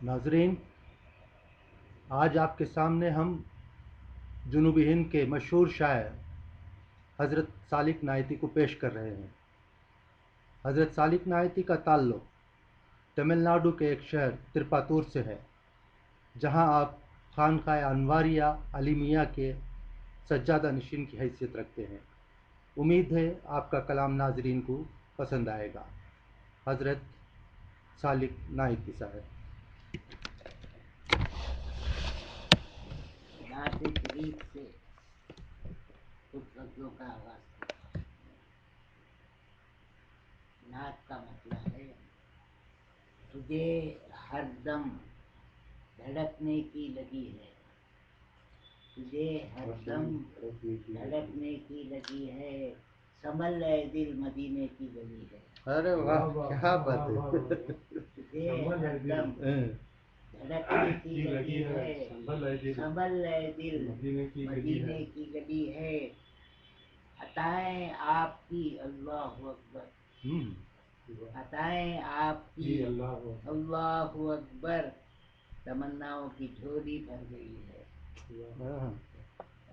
नाजरीन, आज आपके सामने हम जुनूबी हिंद के मशहूर शायर हज़रत सालिक नायती को पेश कर रहे हैं। हज़रत सालिक नायती का ताल्लुक़ तमिलनाडु के एक शहर तिरुपतूर से है, जहां आप खानकाह अनवारिया अली मियां के सज्जादा नशीन की हैसियत रखते हैं। उम्मीद है आपका कलाम नाजरीन को पसंद आएगा। हज़रत सालिक नायती साहब। नात शरीफ से कुछ लफ्जों का आगाज किया। नात का मतलब है तुझे हरदम धड़कने की लगी है, तुझे हरदम धड़कने की लगी है, संभल ले दिल मदीने की गली है। अरे वाह, क्या बात है। तुझे हरदम धड़कने की लगी है, संभल ले दिल मदीने की गली है। अताएं आपकी अल्लाहु अकबर, अताएं आपकी अल्लाहु अकबर, तमन्नाओं की झोली भर गई है।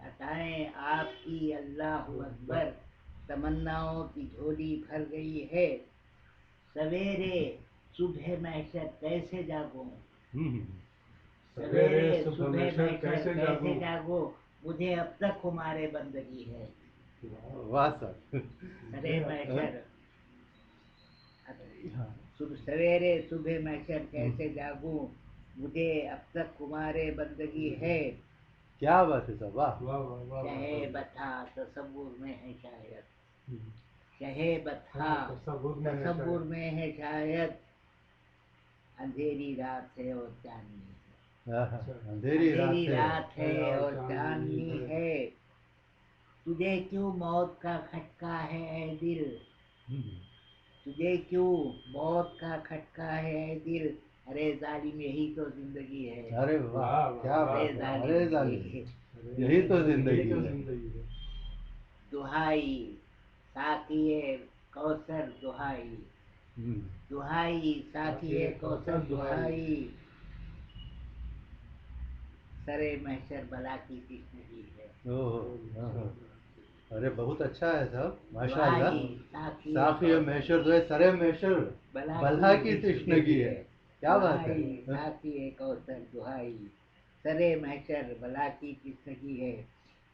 अताएं आपकी अल्लाहु अकबर, तमन्नाओं की झोली भर गई है। सवेरे सुबह महशर कैसे जागो, सवेरे सुबह महशर कैसे जागो, मुझे अब तक तुम्हारे बंदगी है। वाह सर। अरे महशर, सवेरे सुबह महशर कैसे जागूं, मुझे अब तक तुम्हारे बंदगी है। क्या बात है साहब, वाह। शहे बथा तसव्वुर में है शायद, शहे बथा तसव्वुर में है शायद, अंधेरी रात है और चांदनी है, अंधेरी रात है और चांदनी है। तुझे क्यों मौत का खटका है ऐ दिल, तुझे क्यों मौत का खटका है ऐ दिल, अरे जालिम यही तो जिंदगी है। अरे वाह, क्या बात है। अरे जालिम यही तो जिंदगी है। दुहाई साकिए कौसर दुहाई, दुहाई साकिए कौसर दुहाई, सरे महशर बला की तिश्नगी है। ओह, अरे बहुत अच्छा है साहब, माशाल्लाह। दुहाई साफी महशर जो है, सरे महशर बला की तृष्णगी है। क्या बात है। साकिए कौसर दुहाई, सरे महशर बला की तिश्नगी है।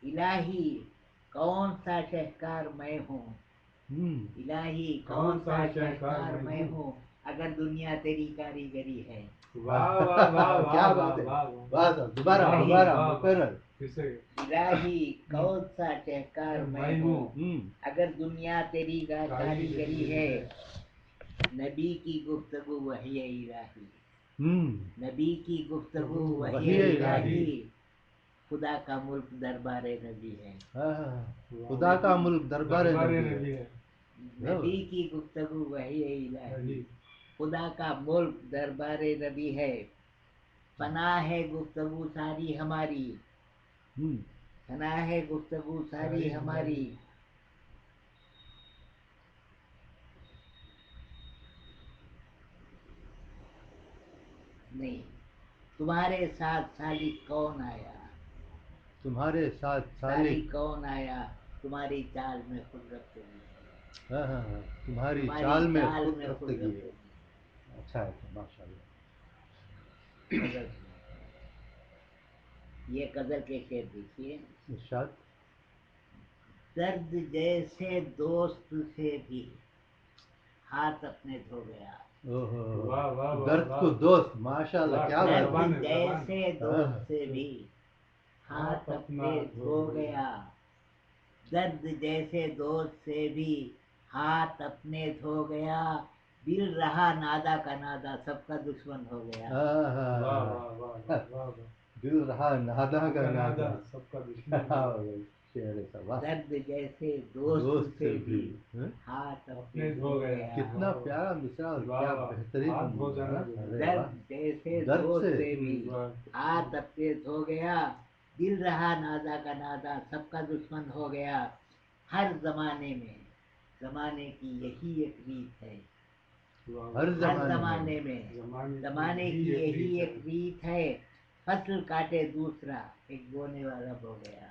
इलाही कौन सा शहकार मैं हूँ, इलाही कौन सा शहकार मैं हूँ, अगर दुनिया तेरी कारीगरी है। वाह वाह वाह, क्या बात है। वाह साहब, दोबारा मुकर्रर। इलाही कौन सा शहकार मैं हूँ, अगर दुनिया तेरी कारीगरी है। नबी की गुफ्तगू वही इलाही, नबी की गुफ्तगू वही इलाही, खुदा का मुल्क दरबारे नबी है। खुदा का मुल्क दरबारे नबी है। नबी की गुफ्तगू वही इलाही, खुदा का मुल्क दरबारे नबी है। पनाह है गुफ्तगू सारी हमारी, पनाह है गुफ्तगू सारी हमारी, नहीं तुम्हारे साथ सालिक कौन आया, तुम्हारे साथ सालिक कौन आया, तुम्हारी चाल में खुद रफ्तगी है। तुम्हारी चाल में खुद रफ्तगी है। अच्छा है, माशाल्लाह। ये गजल के शेर देखिए। इरशाद। दर्द जैसे दोस्त से भी हाथ अपने धो गया, दर्द को दोस्त, माशाल्लाह, क्या बात है। दर्द जैसे दोस्त से भी हाथ अपने धो गया, दर्द जैसे दोस्त से भी हाथ अपने धो गया, दिल रहा नादा का नादा सबका दुश्मन हो गया। दिल रहा नादा का नादा सबका दुश्मन। दर्द जैसे दोस्त से भी हाथ अपने धो गया। कितना प्यारा मिसरा और क्या बेहतरीन। दर्द जैसे दोस्त से भी हाथ अपने धो गया, दिल रहा नादा का नादा सबका दुश्मन हो गया। हर जमाने में जमाने की यही एक रीत है, हर जमाने जमाने में जमाने की यही एक रीत है। फसल काटे दूसरा, एक बोने वाला हो गया।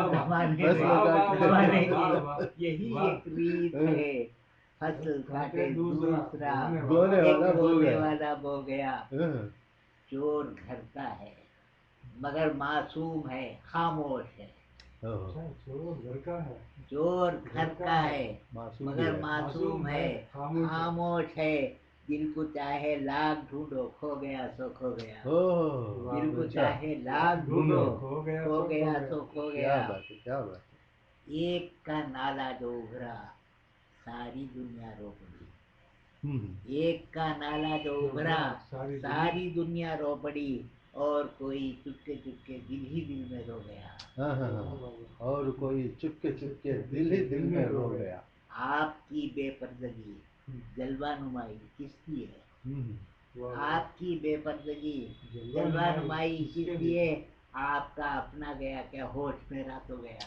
जमाने की यही एक रीत है। फसल काटे दूसरा, एक बोने वाला हो गया। चोर घर का है मगर मासूम है, खामोश है। चोर घर का है मगर मासूम है, खामोश है। दिल को चाहे लाख ढूंढो, खो गया सो खो गया। दिल को चाहे लाख ढूंढो, खो गया सो खो गया। क्या बात है, क्या बात है। एक का नाला जो उभरा, सारी दुनिया रो पड़ी। एक का नाला जो उभरा, सारी दुनिया रो पड़ी। और कोई चुपके चुपके दिल ही दिल में रो गया। और कोई चुपके चुपके दिल ही दिल में रो गया। आपकी बेपर्दगी जलवानुमाई किसकी है? आपकी बेपर्दगी जलवानुमाई किसकी है? आपका अपना गया क्या होश मेरा तो गया।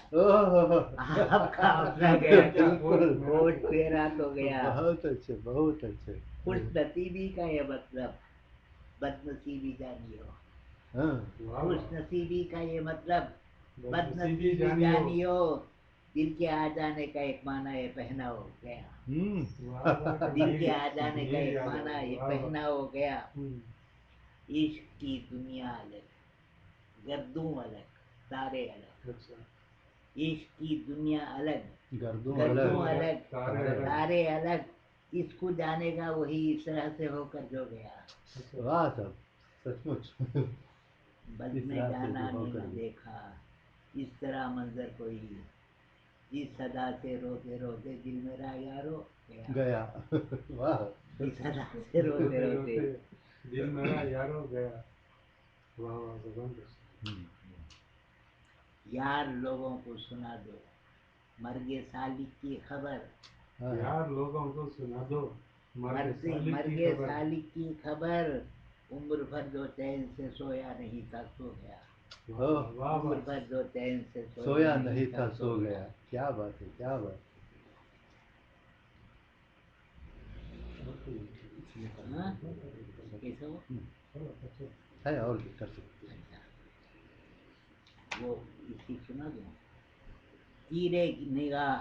आपका अपना गया क्या होश मेरा तो गया। बहुत अच्छे, बहुत अच्छे। खुश नसीबी का ये मतलब बदनसीबी जानियो। खुश नसीबी का ये मतलब बदनसीबी जानियो। दिल के आ जाने का एक माना ये पहना हो गया। दिल के आ जाने का एक माना ये पहना हो गया। इश्क की दुनिया अलग, गर्दों अलग, तारे अलग। इश्क की दुनिया अलग, गर्दों अलग, तारे अलग। इसको जानेगा वही इस तरह से होकर जो गया। वाह साहब, सचमुच। बद में जाना ने न देखा इस तरह मंजर कोई। इस सदा से रोते रोते दिल मेरा यारो गया। वाह। इस सदा से रोते रोते दिल मेरा यारो गया। वाह वाह, जबरदस्त। यार लोगों को सुना दो मर्गे सालिक की खबर। यार लोगों को सुना दो मर्गे सालिक की खबर। उम्र भर जो चैन से सोया नहीं था सो गया। उम्र भर जो चैन से सोया नहीं था सो गया। क्या बात है, क्या बात है। और भी कर सकते हैं। वो इसकी सुना दो। तीरे निगाह,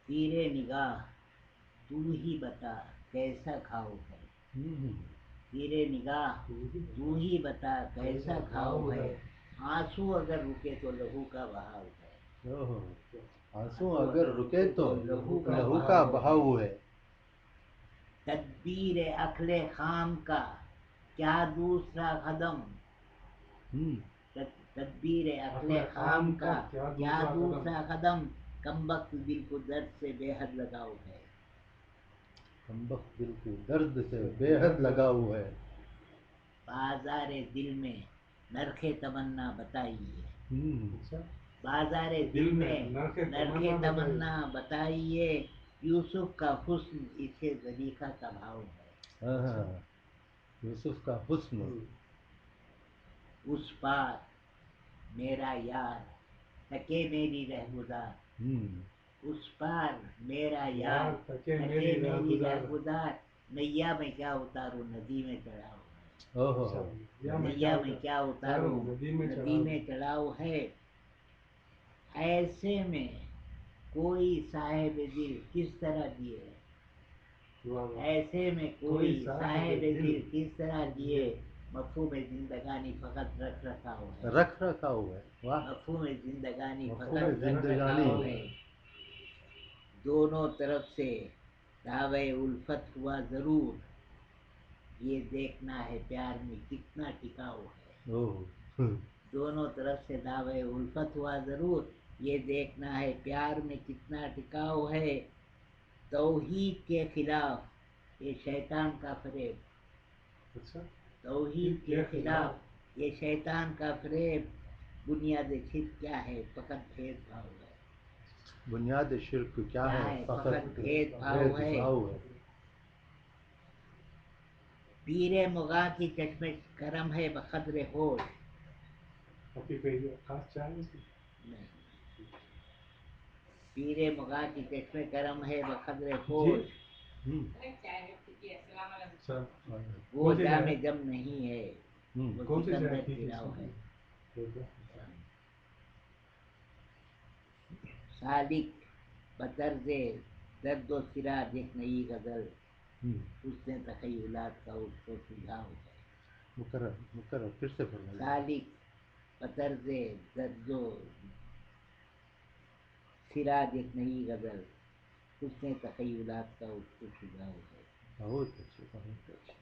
तीरे निगाह, तू ही बता कैसा घाव है। तीरे निगाह, तू ही बता कैसा घाव है। आंसू अगर रुके तो लहू का बहाव है। आंसू अगर रुके तो लहू का बहाव है। तदबीर अखले खाम का क्या दूसरा कदम। तदबीर अखले खाम का क्या दूसरा कदम। कमबख्त दिल को दर्द से बेहद लगाव है। कमबख्त दिल को दर्द से बेहद लगाव है। बाजारे दिल में नरखे तमन्ना बताइए। बाजारे दिल में नरखे तमन्ना बताइए। यूसुफ का हुस्न इसे जलीखा का भाव है। यूसुफ का हुस्न। उस पार मेरा यार तके मेरी रहगुजार। उस पार मेरा यार तके मेरी रहगुजार। नैया में क्या उतारूं नदी में चढ़ाऊं। नैया में क्या उतारूं नदी में चढ़ाऊं है। ऐसे में कोई साहिब दिल किस तरह जिए। ऐसे में कोई साहिब दिल किस तरह जिए। मफहूम जिंदगानी फकत रख रखा हो है। रख रखा हुआ है। वाह। मफहूम जिंदगानी फकत रख रखा हो है। दोनों तरफ से दावे उल्फत हुआ जरूर। ये देखना है प्यार में कितना टिकाऊ है। दोनों तरफ से दावे उल्फत हुआ जरूर। ये देखना है प्यार में कितना टिकाऊ है। तौहीद के खिलाफ ये शैतान का फरेब। तौहीद के खिलाफ ये शैतान का फरेब। बुनियाद शिर्क क्या है फकत भेदभाव है। बुनियाद शिर्क क्या है फकत भेदभाव है। पीरे मुगा की चश्मे करम है बखदरे होश। आपकी कोई खास चाह है इसकी? नहीं। पीरे मुगा की चश्मे करम है बखदरे पोश, सर वो जामे जम नहीं है, वो कौन सी सिकंदर चाय थी फिराव है। इसमें? सालिक बतर्जे दर्दो सिराज एक नई गजल, उसने तखय्युलात का उसको सुझाव है। मुकर्रर मुकर्रर फिर से फरमाइए। सालिक बतर्जे दर्दो सिराज एक नई गजल, उसने तखय्युलात का उसको सुझाव है। बहुत अच्छे बहुत अच्छे।